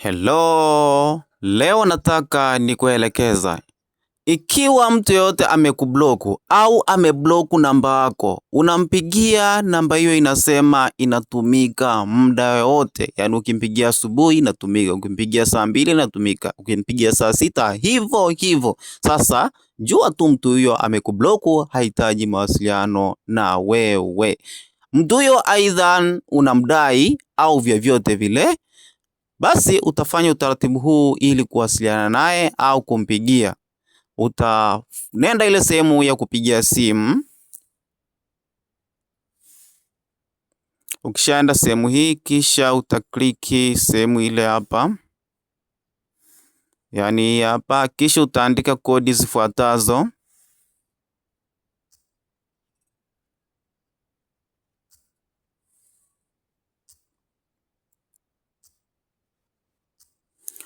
Hello, leo nataka nikuelekeza. Ikiwa mtu yote amekubloku au amebloku namba yako, unampigia namba hiyo inasema inatumika muda wote. Yaani ukimpigia asubuhi inatumika, ukimpigia saa 2 inatumika, ukimpigia saa 6 hivyo. Sasa jua tu mtu huyo amekubloku, hahitaji mawasiliano na wewe. Mtu huyo aidha unamdai au vyovyote vile, basi utafanya utaratibu huu ili kuwasiliana naye au kumpigia. Nenda ile sehemu ya kupigia simu. Ukishaenda sehemu hii, kisha utakliki sehemu ile hapa, yaani hapa, kisha utaandika kodi zifuatazo.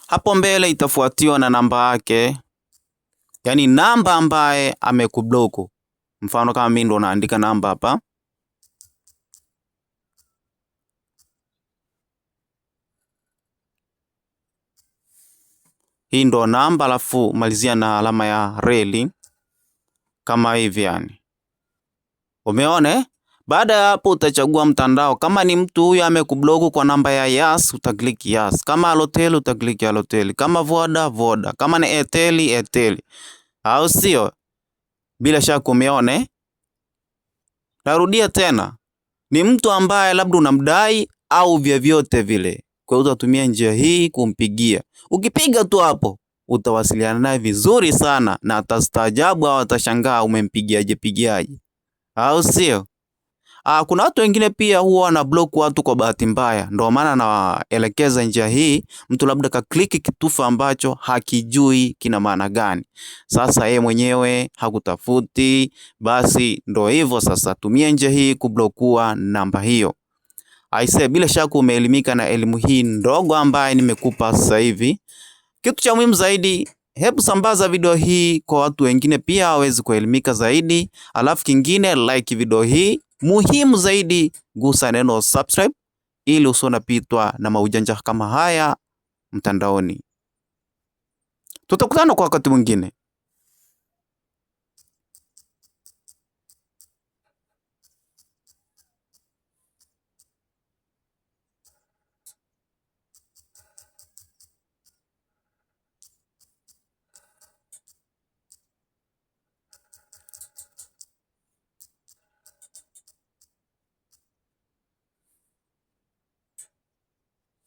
Hapo mbele itafuatiwa na namba yake, yaani namba ambaye amekubloku. Mfano kama mimi ndo naandika namba hapa. Hii ndo namba, alafu malizia na alama ya reli kama hivi yani. Umeone? Baada ya hapo utachagua mtandao. Kama ni mtu huyu amekubloku kwa namba ya Yas, utakliki Yas. Kama Halotel utakliki Halotel. Kama Voda. Kama ni Airtel. Au sio? Bila shaka umeone. Narudia tena. Ni mtu ambaye labda unamdai au vyovyote vile. Kwa hiyo utatumia njia hii kumpigia. Ukipiga tu hapo, utawasiliana naye vizuri sana na atastaajabu au atashangaa umempigiaje. Au sio? Kuna watu wengine pia huwa na block watu kwa bahati mbaya. Ndio maana nawaelekeza njia hii. Mtu labda kakliki kitufe ambacho hakijui kina maana gani. Sasa yeye mwenyewe hakutafuti, basi ndio hivyo sasa. Tumia njia hii kublokua namba hiyo. Aisee, bila shaka umeelimika na elimu hii ndogo ambaye nimekupa sasa hivi. Kitu cha muhimu zaidi, hebu sambaza video hii kwa watu wengine pia waweze kuelimika zaidi. Alafu kingine, like video hii. Muhimu zaidi, gusa neno subscribe ili usionapitwa na maujanja kama haya mtandaoni. Tutakutana kwa wakati mwingine.